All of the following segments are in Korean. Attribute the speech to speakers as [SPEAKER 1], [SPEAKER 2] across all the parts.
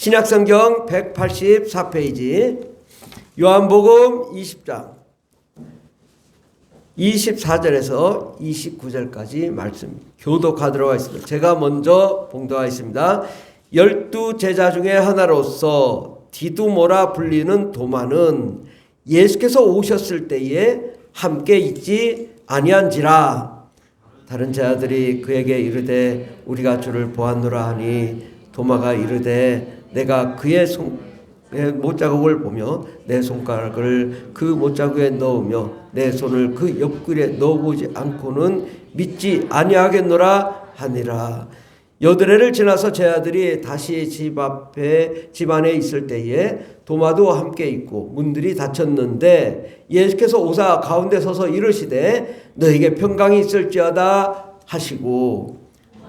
[SPEAKER 1] 신약성경 184페이지 요한복음 20장 24절에서 29절까지 말씀 교독하도록 하겠습니다. 제가 먼저 봉독하겠습니다. 12제자 중에 하나로서 디두모라 불리는 도마는 예수께서 오셨을 때에 함께 있지 아니한지라. 다른 제자들이 그에게 이르되 우리가 주를 보았노라 하니 도마가 이르되 내가 그의 못자국을 보며 내 손가락을 그 못자국에 넣으며 내 손을 그 옆구리에 넣어보지 않고는 믿지 아니하겠노라 하니라. 여드레를 지나서 제자들이 다시 집 안에 있을 때에 도마도 함께 있고 문들이 닫혔는데 예수께서 오사 가운데 서서 이르시되 너에게 평강이 있을지어다 하시고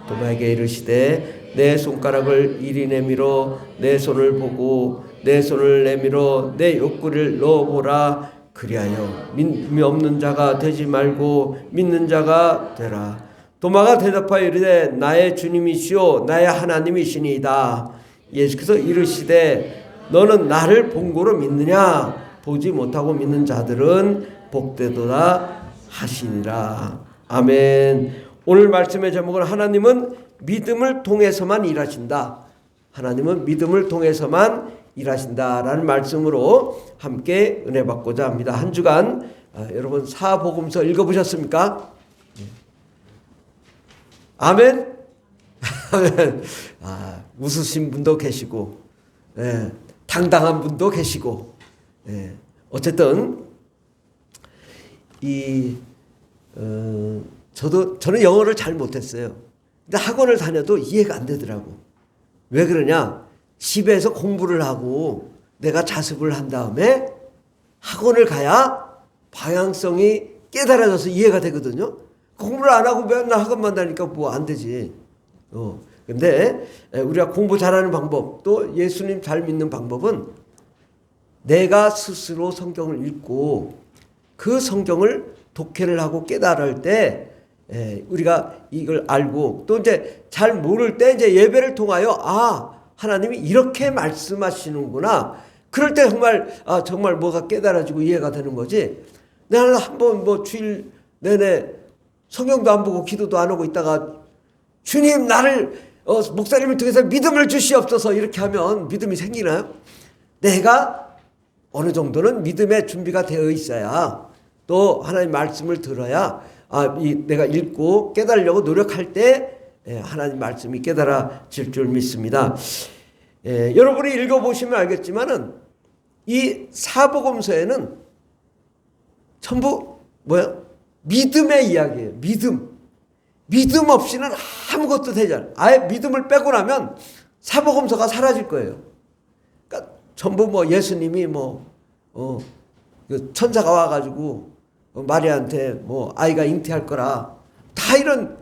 [SPEAKER 1] 도마에게 이르시되 내 손가락을 이리 내밀어 내 손을 보고 내 손을 내밀어 내 옆구리를 넣어보라. 그리하여 믿음이 없는 자가 되지 말고 믿는 자가 되라. 도마가 대답하여 이르되 나의 주님이시오 나의 하나님이시니이다. 예수께서 이르시되 너는 나를 본고로 믿느냐? 보지 못하고 믿는 자들은 복되도다 하시니라. 아멘. 오늘 말씀의 제목은 하나님은 믿음을 통해서만 일하신다. 하나님은 믿음을 통해서만 일하신다라는 말씀으로 함께 은혜 받고자 합니다. 한 주간 여러분 사복음서 읽어보셨습니까? 아멘. 아멘. 웃으신 분도 계시고, 당당한 분도 계시고, 어쨌든 저는 영어를 잘 못했어요. 근데 학원을 다녀도 이해가 안 되더라고. 왜 그러냐? 집에서 공부를 하고 내가 자습을 한 다음에 학원을 가야 방향성이 깨달아져서 이해가 되거든요. 공부를 안 하고 맨날 학원만 다니까 뭐 안 되지. 근데 우리가 공부 잘하는 방법, 또 예수님 잘 믿는 방법은 내가 스스로 성경을 읽고 그 성경을 독해를 하고 깨달을 때 우리가 이걸 알고 또 이제 잘 모를 때 이제 예배를 통하여 하나님이 이렇게 말씀하시는구나. 그럴 때 정말 뭐가 깨달아지고 이해가 되는 거지. 나는 한번 뭐 주일 내내 성경도 안 보고 기도도 안 하고 있다가 주님 나를 목사님을 통해서 믿음을 주시옵소서 이렇게 하면 믿음이 생기나요? 내가 어느 정도는 믿음의 준비가 되어 있어야 또 하나님 말씀을 들어야 내가 읽고 깨달으려고 노력할 때 하나님 말씀이 깨달아질 줄 믿습니다. 여러분이 읽어보시면 알겠지만은 이 사복음서에는 전부 믿음의 이야기예요. 믿음 없이는 아무것도 되지 않아요. 아예 믿음을 빼고 나면 사복음서가 사라질 거예요. 그러니까 전부 예수님이 그 천사가 와가지고 마리아한테 아이가 잉태할 거라 다 이런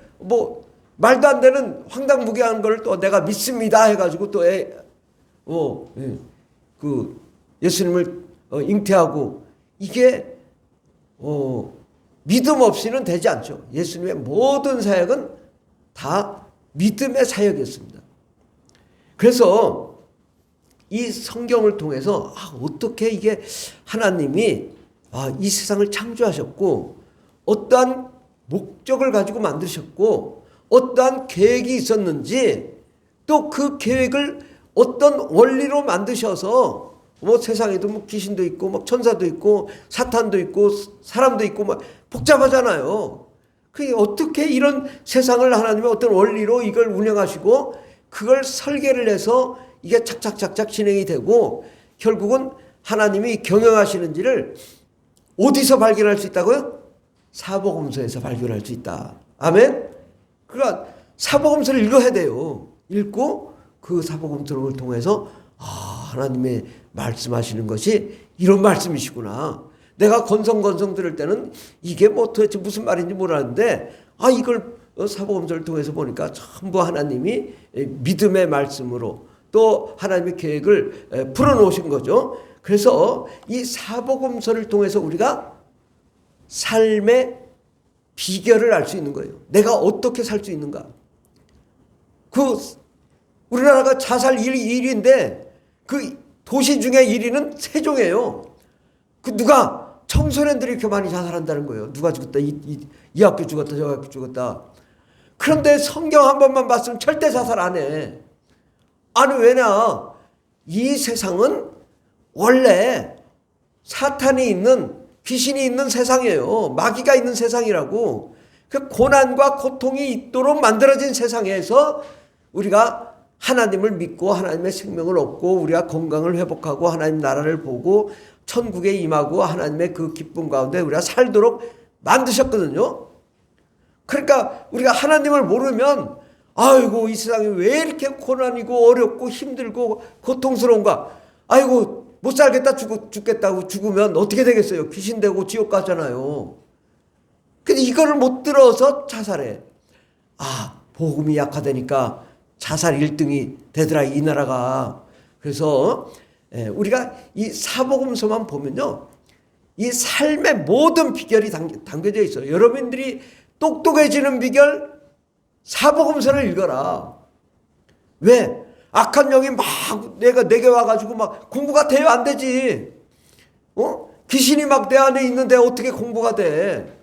[SPEAKER 1] 말도 안 되는 황당무계한 걸 또 내가 믿습니다 해가지고 또 그 예수님을 잉태하고 이게 믿음 없이는 되지 않죠. 예수님의 모든 사역은 다 믿음의 사역이었습니다. 그래서 이 성경을 통해서 어떻게 이게 하나님이 이 세상을 창조하셨고 어떠한 목적을 가지고 만드셨고 어떠한 계획이 있었는지 또 그 계획을 어떤 원리로 만드셔서 세상에도 귀신도 있고 천사도 있고 사탄도 있고 사람도 있고 복잡하잖아요. 그게 어떻게 이런 세상을 하나님의 어떤 원리로 이걸 운영하시고 그걸 설계를 해서 이게 착착착착 진행이 되고 결국은 하나님이 경영하시는지를 어디서 발견할 수 있다고요? 사복음서에서 발견할 수 있다. 아멘? 그러니까 사복음서를 읽어야 돼요. 읽고 그 사복음서를 통해서 하나님의 말씀하시는 것이 이런 말씀이시구나. 내가 건성건성 들을 때는 이게 도대체 무슨 말인지 몰랐는데 이걸 사복음서를 통해서 보니까 전부 하나님이 믿음의 말씀으로 또 하나님의 계획을 풀어놓으신 거죠. 그래서 이 사복음서를 통해서 우리가 삶의 비결을 알 수 있는 거예요. 내가 어떻게 살 수 있는가. 우리나라가 자살 1위인데 그 도시 중에 1위는 세종이에요. 그 누가 청소년들이 이렇게 많이 자살한다는 거예요. 누가 죽었다. 이 학교 죽었다. 저 학교 죽었다. 그런데 성경 한 번만 봤으면 절대 자살 안 해. 아니 왜냐? 이 세상은 원래 사탄이 있는 귀신이 있는 세상이에요. 마귀가 있는 세상이라고. 그 고난과 고통이 있도록 만들어진 세상에서 우리가 하나님을 믿고 하나님의 생명을 얻고 우리가 건강을 회복하고 하나님 나라를 보고 천국에 임하고 하나님의 그 기쁨 가운데 우리가 살도록 만드셨거든요. 그러니까 우리가 하나님을 모르면 아이고 이 세상이 왜 이렇게 고난이고 어렵고 힘들고 고통스러운가. 아이고 못 살겠다 죽겠다고 죽으면 어떻게 되겠어요. 귀신 되고 지옥 가잖아요. 근데 이거를 못 들어서 자살해. 아 복음이 약화되니까 자살 1등이 되더라 이 나라가. 그래서 우리가 이 사복음서만 보면요. 이 삶의 모든 비결이 담겨져 있어요. 여러분들이 똑똑해지는 비결 사복음서를 읽어라. 왜? 악한 영이 막 내게 와가지고 막 공부가 돼요? 안 되지. 귀신이 막 내 안에 있는데 어떻게 공부가 돼?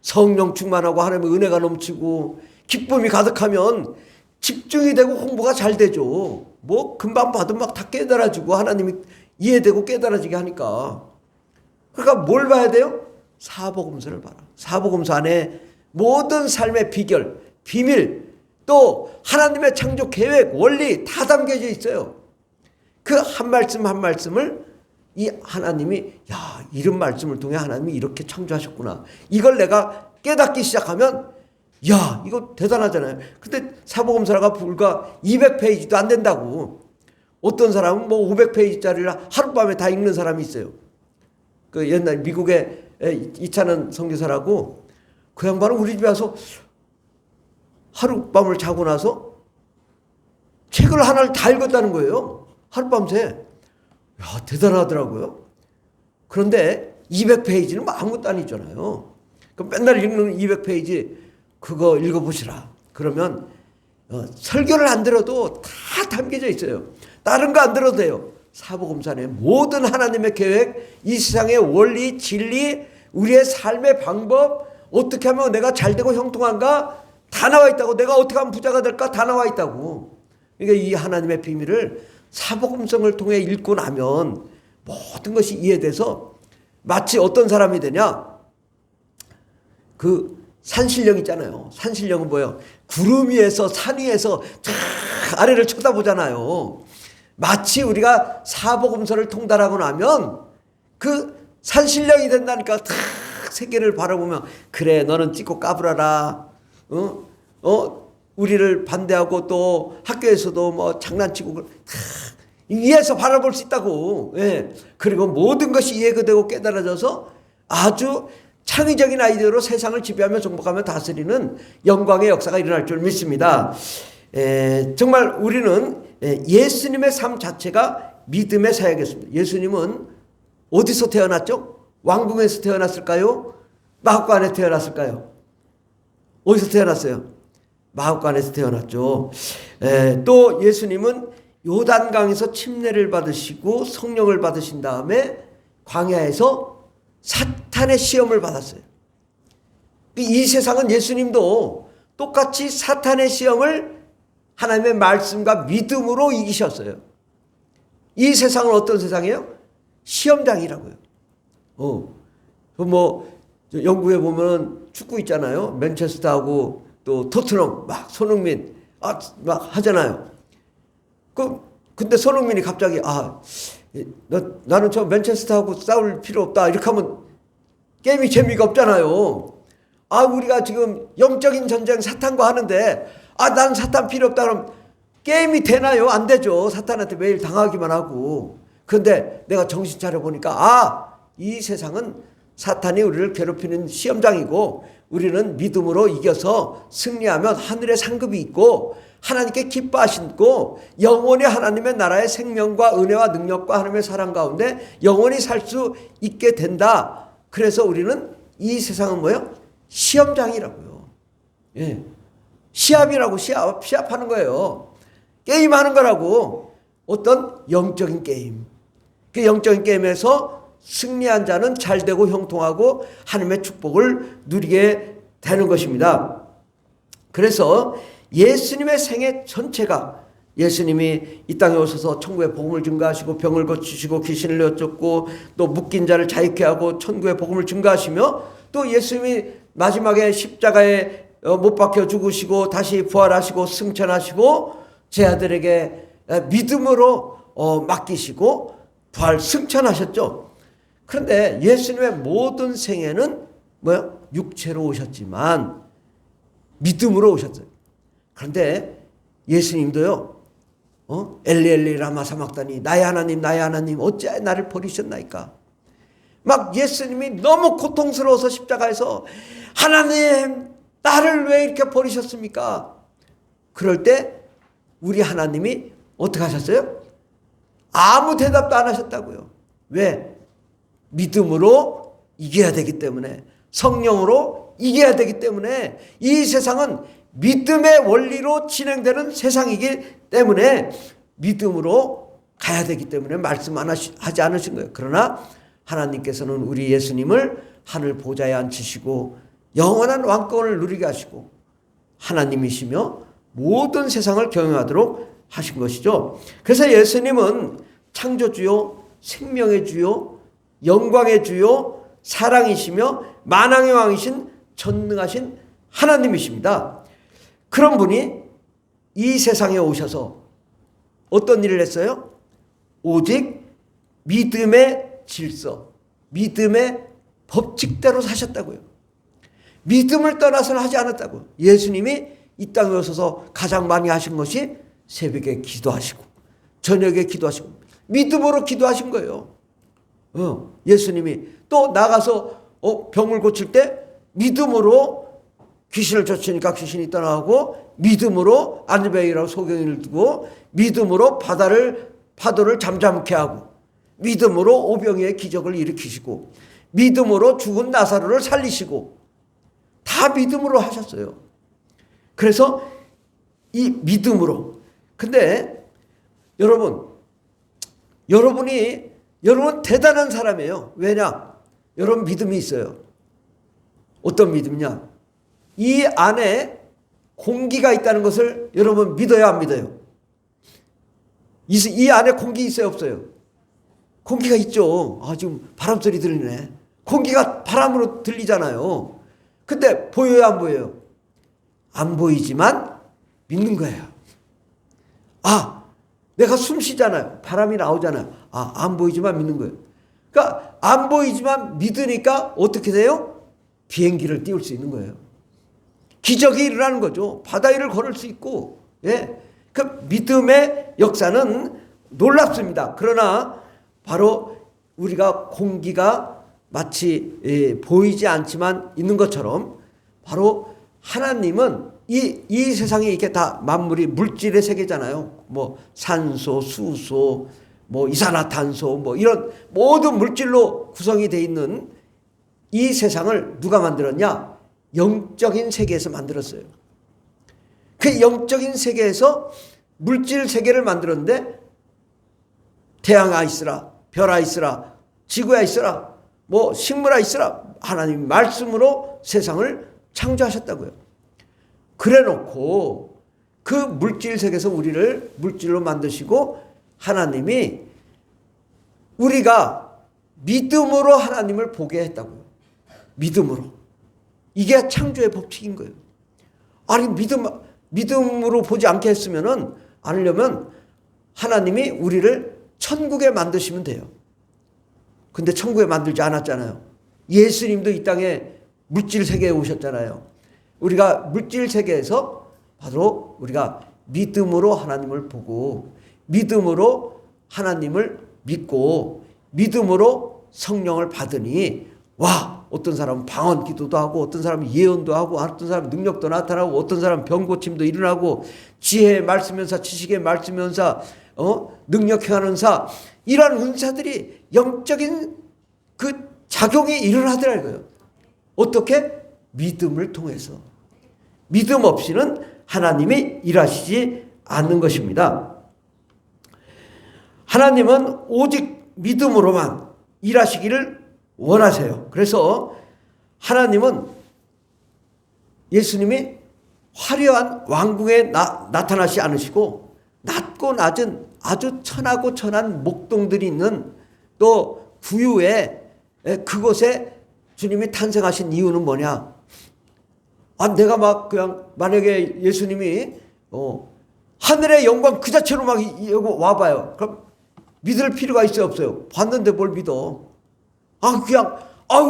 [SPEAKER 1] 성령 충만하고 하나님의 은혜가 넘치고 기쁨이 가득하면 집중이 되고 공부가 잘 되죠. 뭐 금방 봐도 막 다 깨달아지고 하나님이 이해되고 깨달아지게 하니까. 그러니까 뭘 봐야 돼요? 사복음서를 봐라. 사복음서 안에 모든 삶의 비결, 비밀, 또 하나님의 창조 계획, 원리 다 담겨져 있어요. 그 한 말씀 한 말씀을 이 하나님이 이런 말씀을 통해 하나님이 이렇게 창조하셨구나. 이걸 내가 깨닫기 시작하면 이거 대단하잖아요. 근데 사복음서가 불과 200페이지도 안 된다고. 어떤 사람은 뭐 500페이지짜리를 하룻밤에 다 읽는 사람이 있어요. 그 옛날 미국의 이찬원 선교사라고 그 양반은 우리 집에 와서 하룻밤을 자고 나서 책을 하나를 다 읽었다는 거예요. 하룻밤새. 대단하더라고요. 그런데 200페이지는 뭐 아무것도 아니잖아요. 그럼 맨날 읽는 200페이지 그거 읽어보시라. 그러면 설교를 안 들어도 다 담겨져 있어요. 다른 거 안 들어도 돼요. 사복음서 안에 모든 하나님의 계획, 이 세상의 원리, 진리, 우리의 삶의 방법, 어떻게 하면 내가 잘 되고 형통한가 다 나와 있다고. 내가 어떻게 하면 부자가 될까 다 나와 있다고. 그러니까 이 하나님의 비밀을 사복음성을 통해 읽고 나면 모든 것이 이해돼서 마치 어떤 사람이 되냐. 그 산신령 있잖아요. 산신령은 뭐예요? 구름 위에서 산 위에서 쫙 아래를 쳐다보잖아요. 마치 우리가 사복음서를 통달하고 나면 그 산신령이 된다니까. 탁 세계를 바라보면 그래 너는 찍고 까불어라. 우리를 반대하고 또 학교에서도 뭐 장난치고 위에서 바라볼 수 있다고. 예. 그리고 모든 것이 이해가 되고 깨달아져서 아주 창의적인 아이디어로 세상을 지배하며 정복하며 다스리는 영광의 역사가 일어날 줄 믿습니다. 정말 우리는 예수님의 삶 자체가 믿음의 사역이었습니다. 예수님은 어디서 태어났죠? 왕궁에서 태어났을까요? 마헛간에 태어났을까요? 어디서 태어났어요? 마헛간에서 태어났죠. 또 예수님은 요단강에서 침례를 받으시고 성령을 받으신 다음에 광야에서 사탄의 시험을 받았어요. 이 세상은 예수님도 똑같이 사탄의 시험을 하나님의 말씀과 믿음으로 이기셨어요. 이 세상은 어떤 세상이에요? 시험장이라고요. 뭐 영국에 보면 축구 있잖아요. 맨체스터하고 또 토트넘 막 손흥민 막 하잖아요. 근데 손흥민이 갑자기 나는 저 맨체스터하고 싸울 필요 없다 이렇게 하면 게임이 재미가 없잖아요. 우리가 지금 영적인 전쟁 사탄과 하는데 난 사탄 필요 없다 그러면 게임이 되나요? 안 되죠. 사탄한테 매일 당하기만 하고. 그런데 내가 정신 차려 보니까 이 세상은 사탄이 우리를 괴롭히는 시험장이고 우리는 믿음으로 이겨서 승리하면 하늘의 상급이 있고 하나님께 기뻐하시고 영원히 하나님의 나라의 생명과 은혜와 능력과 하나님의 사랑 가운데 영원히 살 수 있게 된다. 그래서 우리는 이 세상은 뭐예요? 시험장이라고요. 예. 시합이라고 시합하는 거예요. 게임하는 거라고. 어떤 영적인 게임. 그 영적인 게임에서 승리한 자는 잘되고 형통하고 하나님의 축복을 누리게 되는 것입니다. 그래서 예수님의 생애 전체가, 예수님이 이 땅에 오셔서 천국의 복음을 증거하시고 병을 고치시고 귀신을 내쫓고 또 묶인 자를 자유케 하고 천국의 복음을 증거하시며, 또 예수님이 마지막에 십자가에 못 박혀 죽으시고 다시 부활하시고 승천하시고 제 아들에게 믿음으로 맡기시고 부활 승천하셨죠. 그런데 예수님의 모든 생애는 뭐요? 육체로 오셨지만 믿음으로 오셨어요. 그런데 예수님도요, 엘리 엘리 라마 사막다니, 나의 하나님 나의 하나님 어찌하여 나를 버리셨나이까. 막 예수님이 너무 고통스러워서 십자가에서 하나님 나를 왜 이렇게 버리셨습니까? 그럴 때 우리 하나님이 어떻게 하셨어요? 아무 대답도 안 하셨다고요. 왜? 믿음으로 이겨야 되기 때문에, 성령으로 이겨야 되기 때문에. 이 세상은 믿음의 원리로 진행되는 세상이기 때문에 믿음으로 가야 되기 때문에 말씀 안 하지 않으신 거예요. 그러나 하나님께서는 우리 예수님을 하늘 보좌에 앉히시고 영원한 왕권을 누리게 하시고 하나님이시며 모든 세상을 경영하도록 하신 것이죠. 그래서 예수님은 창조주요, 생명의 주요, 영광의 주요, 사랑이시며 만왕의 왕이신 전능하신 하나님이십니다. 그런 분이 이 세상에 오셔서 어떤 일을 했어요? 오직 믿음의 질서, 믿음의 법칙대로 사셨다고요. 믿음을 떠나서는 하지 않았다고요. 예수님이 이 땅에 오셔서 가장 많이 하신 것이 새벽에 기도하시고 저녁에 기도하시고 믿음으로 기도하신 거예요. 예수님이 또 나가서 병을 고칠 때 믿음으로 귀신을 쫓으니까 귀신이 떠나고, 믿음으로 안드레아라고 소경이를 두고 믿음으로 파도를 잠잠케 하고, 믿음으로 오병이의 기적을 일으키시고, 믿음으로 죽은 나사로를 살리시고, 다 믿음으로 하셨어요. 그래서 이 믿음으로. 근데 여러분 대단한 사람이에요. 왜냐? 여러분 믿음이 있어요. 어떤 믿음이냐? 이 안에 공기가 있다는 것을 여러분 믿어요, 안 믿어요? 이 안에 공기 있어요, 없어요? 공기가 있죠. 지금 바람 소리 들리네. 공기가 바람으로 들리잖아요. 근데 보여요, 안 보여요? 안 보이지만 믿는 거예요. 내가 숨 쉬잖아요. 바람이 나오잖아요. 안 보이지만 믿는 거예요. 그러니까 안 보이지만 믿으니까 어떻게 돼요? 비행기를 띄울 수 있는 거예요. 기적이 일어나는 거죠. 바다 위를 걸을 수 있고. 그 믿음의 역사는 놀랍습니다. 그러나 바로 우리가 공기가 마치 보이지 않지만 있는 것처럼, 바로 하나님은 이 세상에 이렇게 다 만물이 물질의 세계잖아요. 뭐 산소, 수소, 뭐 이산화탄소, 뭐 이런 모든 물질로 구성이 되어 있는 이 세상을 누가 만들었냐? 영적인 세계에서 만들었어요. 그 영적인 세계에서 물질 세계를 만들었는데, 태양아 있으라, 별아 있으라, 지구야 있으라, 뭐 식물아 있으라, 하나님 말씀으로 세상을 창조하셨다고요. 그래 놓고 그 물질 세계에서 우리를 물질로 만드시고, 하나님이 우리가 믿음으로 하나님을 보게 했다고요. 믿음으로. 이게 창조의 법칙인 거예요. 믿음으로 보지 않게 했으면은, 않으려면 하나님이 우리를 천국에 만드시면 돼요. 근데 천국에 만들지 않았잖아요. 예수님도 이 땅에 물질 세계에 오셨잖아요. 우리가 물질 세계에서 바로 우리가 믿음으로 하나님을 보고, 믿음으로 하나님을 믿고, 믿음으로 성령을 받으니, 어떤 사람은 방언 기도도 하고, 어떤 사람은 예언도 하고, 어떤 사람은 능력도 나타나고, 어떤 사람은 병 고침도 일어나고, 지혜의 말씀연사, 지식의 말씀연사, 능력 행하는 사, 이런 은사들이 영적인 그 작용이 일어나더라고요. 어떻게? 믿음을 통해서. 믿음 없이는 하나님이 일하시지 않는 것입니다. 하나님은 오직 믿음으로만 일하시기를 원하세요. 그래서 하나님은 예수님이 화려한 왕궁에 나타나지 않으시고 낮고 낮은 아주 천하고 천한 목동들이 있는 또 구유에 그곳에 주님이 탄생하신 이유는 뭐냐? 내가 막 그냥 만약에 예수님이 하늘의 영광 그 자체로 막 와봐요. 그럼 믿을 필요가 있어요, 없어요? 봤는데 뭘 믿어? 그냥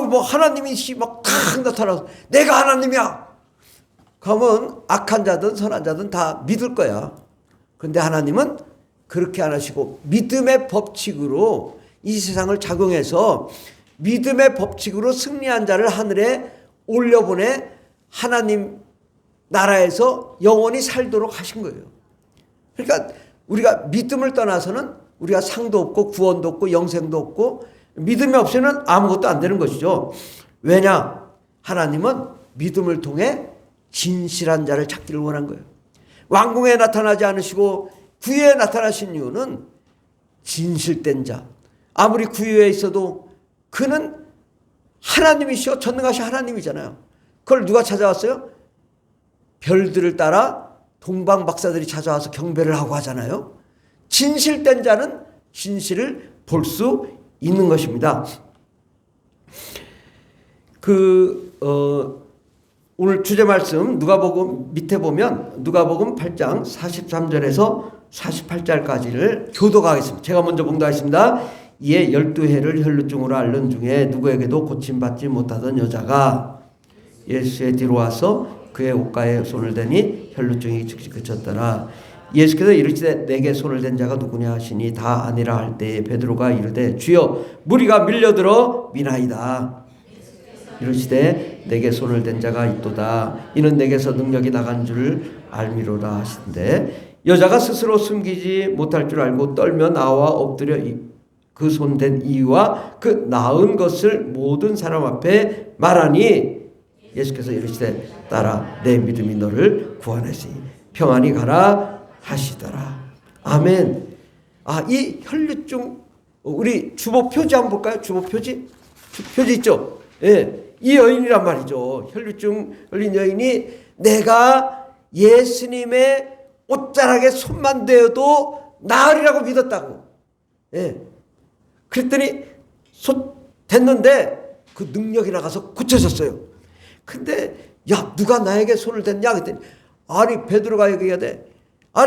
[SPEAKER 1] 뭐 하나님이 막 탁 나타나서 내가 하나님이야. 그러면 악한 자든 선한 자든 다 믿을 거야. 그런데 하나님은 그렇게 안 하시고 믿음의 법칙으로 이 세상을 작용해서 믿음의 법칙으로 승리한 자를 하늘에 올려보내 하나님 나라에서 영원히 살도록 하신 거예요. 그러니까 우리가 믿음을 떠나서는 우리가 상도 없고 구원도 없고 영생도 없고 믿음이 없이는 아무것도 안 되는 것이죠. 왜냐? 하나님은 믿음을 통해 진실한 자를 찾기를 원한 거예요. 왕궁에 나타나지 않으시고 구유에 나타나신 이유는 진실된 자. 아무리 구유에 있어도 그는 하나님이시오. 전능하신 하나님이잖아요. 그걸 누가 찾아왔어요? 별들을 따라 동방 박사들이 찾아와서 경배를 하고 하잖아요. 진실된 자는 진실을 볼 수 있는 것입니다. 오늘 주제 말씀 누가복음 밑에 보면 누가복음 8장 43절에서 48절까지를 교독하겠습니다. 제가 먼저 봉독하겠습니다. 이에 12해를 혈루증으로 앓는 중에 누구에게도 고침받지 못하던 여자가 예수의 뒤로 와서 그의 옷가에 손을 대니 혈루증이 즉시 그쳤더라. 예수께서 이르시되 내게 손을 댄 자가 누구냐 하시니 다 아니라 할 때에 베드로가 이르되 주여 무리가 밀려들어 미나이다. 이르시되 내게 손을 댄 자가 있도다. 이는 내게서 능력이 나간 줄 알미로라 하시는데 여자가 스스로 숨기지 못할 줄 알고 떨며 나와 엎드려 그 손댄 이유와 그 나은 것을 모든 사람 앞에 말하니 예수께서 이르시되 딸아 내 믿음이 너를 구원하시니 평안히 가라 하시더라. 아멘. 이 혈류증 우리 주보 표지 한번 볼까요? 주보 표지? 표지 있죠? 예. 이 여인이란 말이죠. 혈류증 걸린 여인이 내가 예수님의 옷자락에 손만 대어도 나으리라고 믿었다고. 예. 그랬더니 손 댔는데 그 능력이 나가서 고쳐졌어요. 근데 야 누가 나에게 손을 댔냐 그랬더니 베드로가 얘기해야 돼.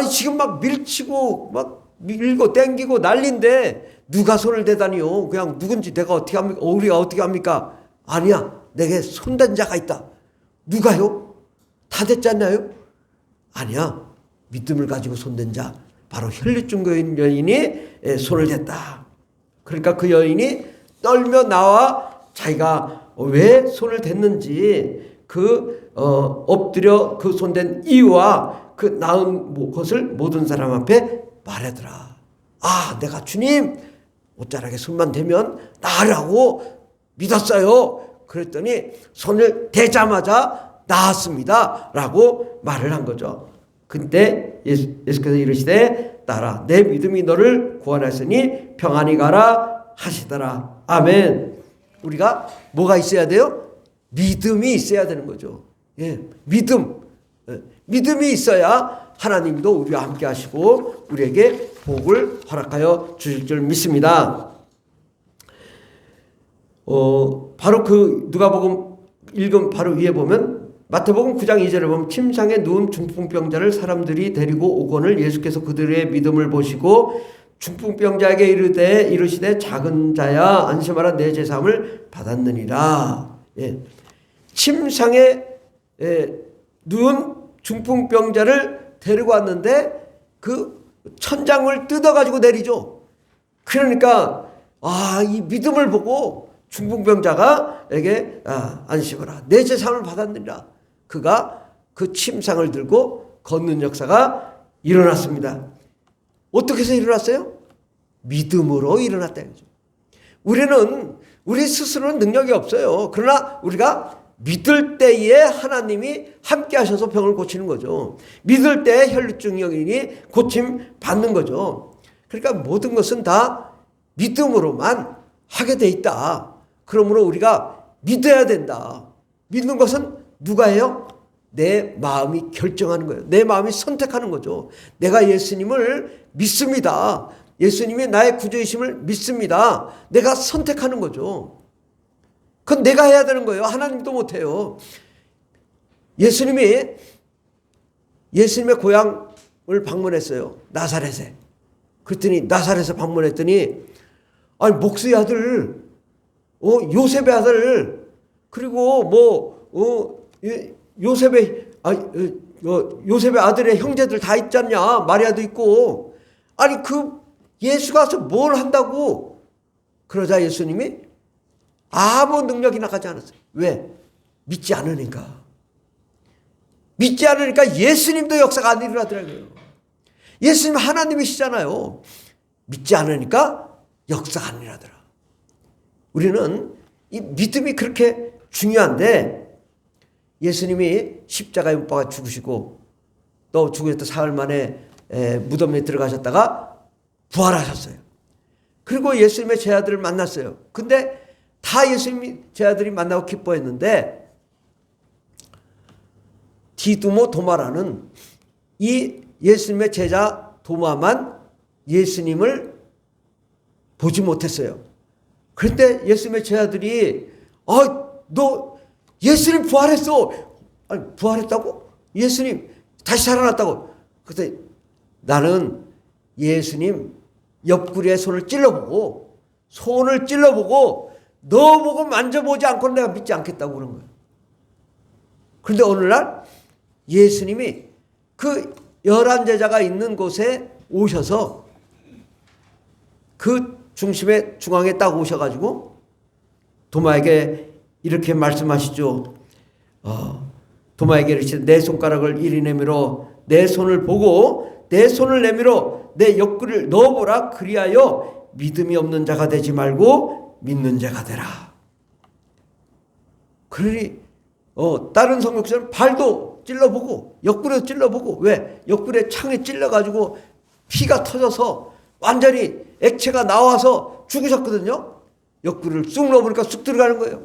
[SPEAKER 1] 지금 막 밀치고 막 밀고 땡기고 난리인데 누가 손을 대다니요. 그냥 누군지 내가 어떻게 합니까? 우리가 어떻게 합니까? 아니야. 내게 손댄 자가 있다. 누가요? 다 됐지 않나요? 아니야. 믿음을 가지고 손댄 자 바로 혈류증 여인이 손을 댔다. 그러니까 그 여인이 떨며 나와 자기가 왜 손을 댔는지 엎드려 그 손댄 이유와 그 나은 것을 모든 사람 앞에 말하더라. 내가 주님 옷자락에 손만 대면 나으라고 믿었어요. 그랬더니 손을 대자마자 나았습니다. 라고 말을 한 거죠. 근데 예수께서 이르시되 딸아 내 믿음이 너를 구원하시니 평안히 가라 하시더라. 아멘. 우리가 뭐가 있어야 돼요? 믿음이 있어야 되는 거죠. 예, 믿음이 있어야 하나님도 우리와 함께 하시고 우리에게 복을 허락하여 주실 줄 믿습니다. 바로 누가복음 읽은 바로 위에 보면 마태복음 9장 2절에 보면 침상에 누운 중풍병자를 사람들이 데리고 오거늘 예수께서 그들의 믿음을 보시고 중풍병자에게 이르시되 작은 자야 안심하라 내 제사함을 받았느니라. 예. 침상에 누운 중풍병자를 데리고 왔는데 그 천장을 뜯어가지고 내리죠. 그러니까 이 믿음을 보고 중풍병자가 에게 안심하라 내 제사함을 받았느니라. 그가 그 침상을 들고 걷는 역사가 일어났습니다. 어떻게 해서 일어났어요? 믿음으로 일어났다는 거죠. 우리 스스로는 능력이 없어요. 그러나 우리가 믿을 때에 하나님이 함께 하셔서 병을 고치는 거죠. 믿을 때에 혈루증 여인이 고침 받는 거죠. 그러니까 모든 것은 다 믿음으로만 하게 돼 있다. 그러므로 우리가 믿어야 된다. 믿는 것은 누가 해요? 내 마음이 결정하는 거예요. 내 마음이 선택하는 거죠. 내가 예수님을 믿습니다. 예수님이 나의 구주이심을 믿습니다. 내가 선택하는 거죠. 그건 내가 해야 되는 거예요. 하나님도 못해요. 예수님의 고향을 방문했어요. 나사렛에. 그랬더니 나사렛에 방문했더니 아니 목수의 아들, 요셉의 아들, 그리고 요셉의 아들의 형제들 다 있지 않냐? 마리아도 있고. 아니 그 예수가 와서 뭘 한다고? 그러자 예수님이 아무 능력이 나가지 않았어요. 왜? 믿지 않으니까. 믿지 않으니까 예수님도 역사가 안 일어나더라고요. 예수님 하나님이시잖아요. 믿지 않으니까 역사가 안 일어나더라. 우리는 이 믿음이 그렇게 중요한데 예수님이 십자가에 못 박아 죽으시고 또 죽으셨다 사흘 만에 무덤에 들어가셨다가 부활하셨어요. 그리고 예수님의 제자들을 만났어요. 근데 다 예수님이 제자들이 만나고 기뻐했는데 디두모 도마라는 이 예수님의 제자 도마만 예수님을 보지 못했어요. 그런데 예수님의 제자들이 너 예수님 부활했어. 아니 부활했다고? 예수님 다시 살아났다고. 그래서 나는 예수님 옆구리에 손을 찔러보고 너 보고 만져보지 않고는 내가 믿지 않겠다고 그런 거예요. 그런데 어느 날 예수님이 그 11제자가 있는 곳에 오셔서 그 중앙에 딱 오셔가지고 도마에게 이렇게 말씀하시죠. 도마에게 이르시되 내 손가락을 이리 내밀어 내 손을 보고 내 손을 내밀어 내 옆구리를 넣어보라. 그리하여 믿음이 없는 자가 되지 말고 믿는 자가 되라. 그러니 다른 성경에서는 발도 찔러보고 옆구리도 찔러보고 왜? 옆구리에 창에 찔러가지고 피가 터져서 완전히 액체가 나와서 죽으셨거든요. 옆구리를 쑥 넣어보니까 쑥 들어가는 거예요.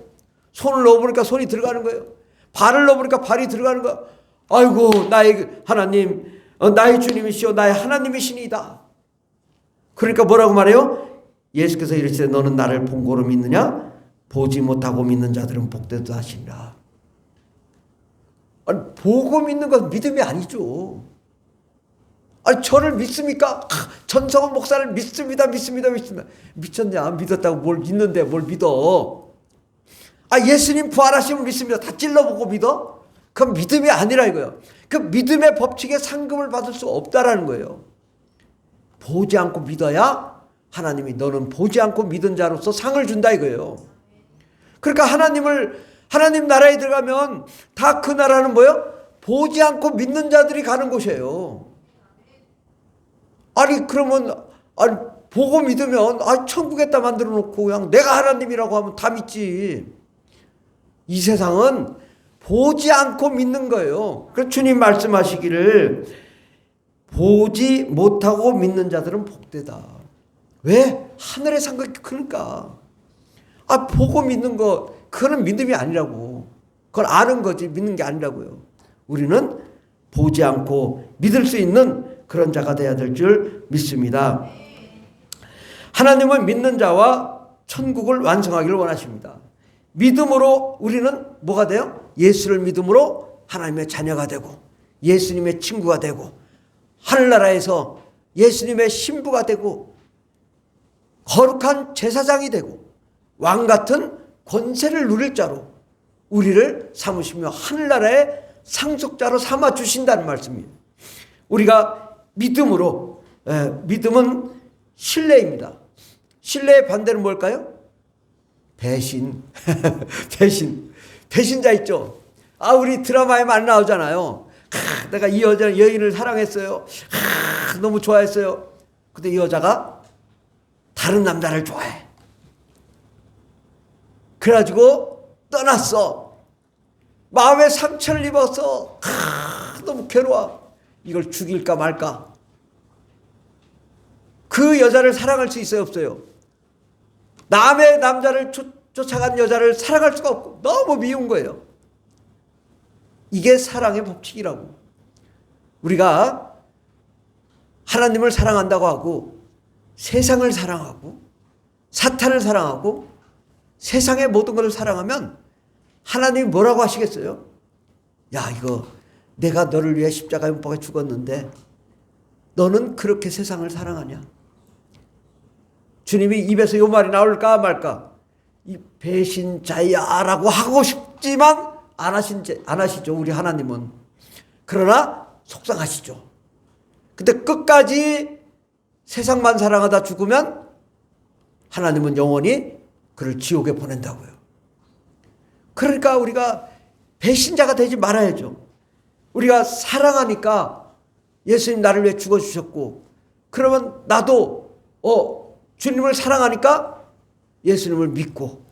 [SPEAKER 1] 손을 넣어보니까 손이 들어가는 거예요. 발을 넣어보니까 발이 들어가는 거예요. 아이고 나의 하나님, 나의 주님이시오 나의 하나님이시니이다. 그러니까 뭐라고 말해요? 예수께서 이르시되 너는 나를 본고로 믿느냐? 보지 못하고 믿는 자들은 복되다 하시니라. 아니 보고 믿는 건 믿음이 아니죠. 아니 저를 믿습니까? 전성원 목사를 믿습니다. 미쳤냐? 믿었다고 뭘 믿는데 뭘 믿어? 예수님 부활하시면 믿습니다. 다 찔러보고 믿어? 그건 믿음이 아니라 이거예요. 그 믿음의 법칙에 상급을 받을 수 없다라는 거예요. 보지 않고 믿어야 하나님이 너는 보지 않고 믿은 자로서 상을 준다 이거예요. 그러니까 하나님 나라에 들어가면 다 그 나라는 뭐예요? 보지 않고 믿는 자들이 가는 곳이에요. 그러면 보고 믿으면 천국에다 만들어 놓고 그냥 내가 하나님이라고 하면 다 믿지. 이 세상은 보지 않고 믿는 거예요. 그래서 주님 말씀하시기를 보지 못하고 믿는 자들은 복되다. 왜? 하늘의 상급이 크니까. 보고 믿는 거 그거는 믿음이 아니라고. 그걸 아는 거지 믿는 게 아니라고요. 우리는 보지 않고 믿을 수 있는 그런 자가 되어야 될 줄 믿습니다. 하나님은 믿는 자와 천국을 완성하기를 원하십니다. 믿음으로 우리는 뭐가 돼요? 예수를 믿음으로 하나님의 자녀가 되고 예수님의 친구가 되고 하늘나라에서 예수님의 신부가 되고 거룩한 제사장이 되고 왕같은 권세를 누릴 자로 우리를 삼으시며 하늘나라의 상속자로 삼아 주신다는 말씀입니다. 우리가 믿음으로, 믿음은 신뢰입니다. 신뢰의 반대는 뭘까요? 배신. 배신자 있죠. 우리 드라마에 많이 나오잖아요. 내가 이 여인을 사랑했어요. 너무 좋아했어요. 근데 이 여자가 다른 남자를 좋아해. 그래가지고 떠났어. 마음에 상처를 입어서 너무 괴로워. 이걸 죽일까 말까. 그 여자를 사랑할 수 있어요, 없어요? 남의 남자를 쫓아간 여자를 사랑할 수가 없고 너무 미운 거예요. 이게 사랑의 법칙이라고. 우리가 하나님을 사랑한다고 하고 세상을 사랑하고 사탄을 사랑하고 세상의 모든 것을 사랑하면 하나님이 뭐라고 하시겠어요? 야, 이거 내가 너를 위해 십자가에 못 박아 죽었는데 너는 그렇게 세상을 사랑하냐? 주님이 입에서 요 말이 나올까 말까? 이 배신자야라고 하고 싶지만 안 하시죠, 우리 하나님은. 그러나 속상하시죠. 근데 끝까지 세상만 사랑하다 죽으면 하나님은 영원히 그를 지옥에 보낸다고요. 그러니까 우리가 배신자가 되지 말아야죠. 우리가 사랑하니까 예수님 나를 위해 죽어주셨고, 그러면 나도 주님을 사랑하니까 예수님을 믿고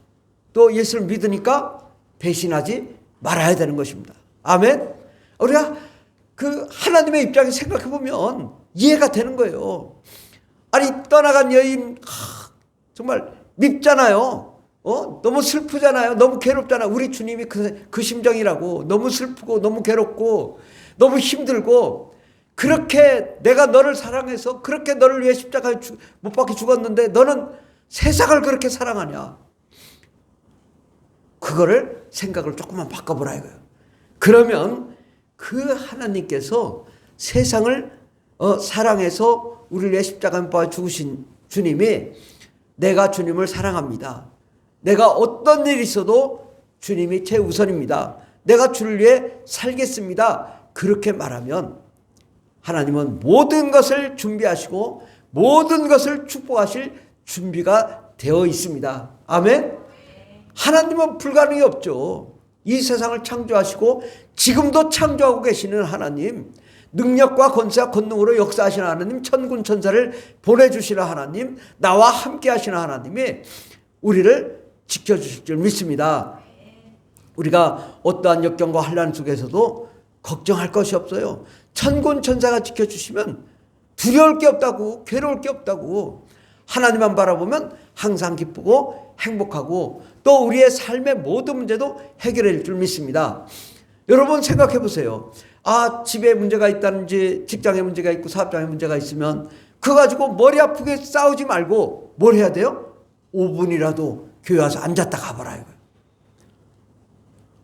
[SPEAKER 1] 또 예수를 믿으니까 배신하지 말아야 되는 것입니다. 아멘. 우리가 그 하나님의 입장에 생각해 보면 이해가 되는 거예요. 아니, 떠나간 여인 정말 밉잖아요. 너무 슬프잖아요. 너무 괴롭잖아요. 우리 주님이 그 심정이라고. 너무 슬프고 너무 괴롭고 너무 힘들고, 그렇게 내가 너를 사랑해서 그렇게 너를 위해 십자가에 못 박혀 죽었는데 너는 세상을 그렇게 사랑하냐. 그거를 생각을 조금만 바꿔보라 이거예요. 그러면 그 하나님께서 세상을 사랑해서 우리를 위해 십자가에 못 박혀 죽으신 주님이, 내가 주님을 사랑합니다. 내가 어떤 일이 있어도 주님이 최우선입니다. 내가 주를 위해 살겠습니다. 그렇게 말하면 하나님은 모든 것을 준비하시고 모든 것을 축복하실 준비가 되어 있습니다. 아멘. 하나님은 불가능이 없죠. 이 세상을 창조하시고 지금도 창조하고 계시는 하나님, 능력과 권세와 권능으로 역사하시는 하나님, 천군 천사를 보내주시는 하나님, 나와 함께 하시는 하나님이 우리를 지켜주실 줄 믿습니다. 우리가 어떠한 역경과 환난 속에서도 걱정할 것이 없어요. 천군 천사가 지켜주시면 두려울 게 없다고, 괴로울 게 없다고. 하나님만 바라보면 항상 기쁘고 행복하고 또 우리의 삶의 모든 문제도 해결할 줄 믿습니다. 여러분 생각해 보세요. 집에 문제가 있다든지 직장에 문제가 있고 사업장에 문제가 있으면 그거 가지고 머리 아프게 싸우지 말고 뭘 해야 돼요? 5분이라도 교회 와서 앉았다 가봐라 이거예요.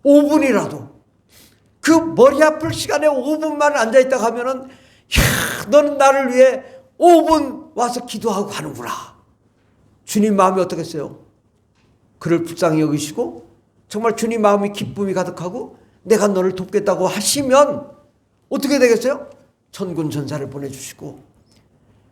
[SPEAKER 1] 5분이라도. 그 머리 아플 시간에 5분만 앉아있다 가면은, 너는 나를 위해 5분 와서 기도하고 가는구나. 주님 마음이 어떻겠어요? 그를 불쌍히 여기시고 정말 주님 마음이 기쁨이 가득하고 내가 너를 돕겠다고 하시면 어떻게 되겠어요? 천군 천사를 보내주시고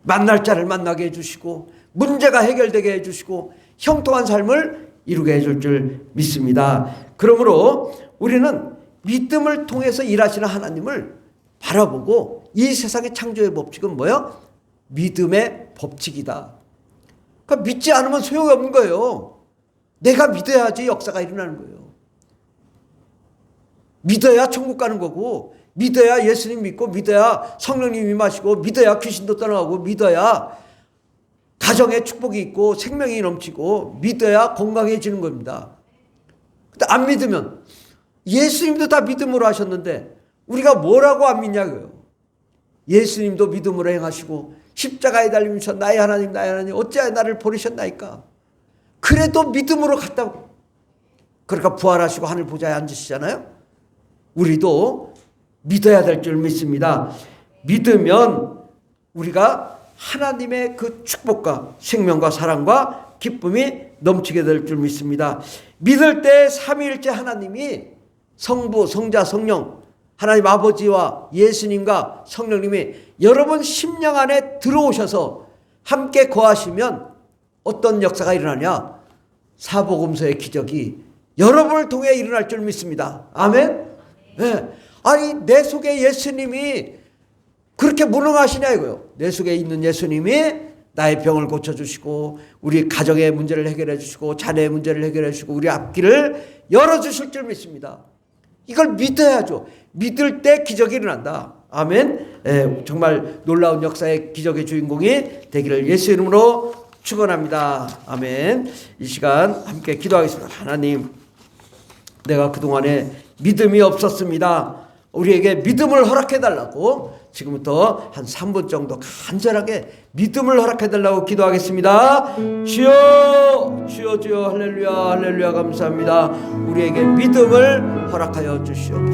[SPEAKER 1] 만날 자를 만나게 해주시고 문제가 해결되게 해주시고 형통한 삶을 이루게 해줄 줄 믿습니다. 그러므로 우리는 믿음을 통해서 일하시는 하나님을 바라보고, 이 세상의 창조의 법칙은 뭐예요? 믿음의 법칙이다. 그러니까 믿지 않으면 소용이 없는 거예요. 내가 믿어야지 역사가 일어나는 거예요. 믿어야 천국 가는 거고, 믿어야 예수님 믿고, 믿어야 성령님 임하시고, 믿어야 귀신도 떠나가고, 믿어야 가정에 축복이 있고 생명이 넘치고, 믿어야 건강해지는 겁니다. 근데 안 믿으면, 예수님도 다 믿음으로 하셨는데 우리가 뭐라고 안 믿냐고요. 예수님도 믿음으로 행하시고 십자가에 달리면서 나의 하나님 나의 하나님 어찌하여 나를 버리셨나이까. 그래도 믿음으로 갔다고. 그러니까 부활하시고 하늘 보좌에 앉으시잖아요. 우리도 믿어야 될 줄 믿습니다. 믿으면 우리가 하나님의 그 축복과 생명과 사랑과 기쁨이 넘치게 될 줄 믿습니다. 믿을 때 삼위일체 하나님이 성부, 성자, 성령, 하나님 아버지와 예수님과 성령님이 여러분 심령 안에 들어오셔서 함께 거하시면 어떤 역사가 일어나냐? 사복음서의 기적이 여러분을 통해 일어날 줄 믿습니다. 아멘? 네. 아니, 내 속에 예수님이 그렇게 무능하시냐 이거요. 내 속에 있는 예수님이 나의 병을 고쳐주시고 우리 가정의 문제를 해결해 주시고 자녀의 문제를 해결해 주시고 우리 앞길을 열어주실 줄 믿습니다. 이걸 믿어야죠. 믿을 때 기적이 일어난다. 아멘. 정말 놀라운 역사의 기적의 주인공이 되기를 예수 이름으로 축원합니다. 아멘. 이 시간 함께 기도하겠습니다. 하나님, 내가 그동안에 믿음이 없었습니다. 우리에게 믿음을 허락해달라고 지금부터 한 3분 정도 간절하게 믿음을 허락해달라고 기도하겠습니다. 주여, 주여, 주여, 할렐루야, 할렐루야, 감사합니다. 우리에게 믿음을 허락하여 주시옵소서.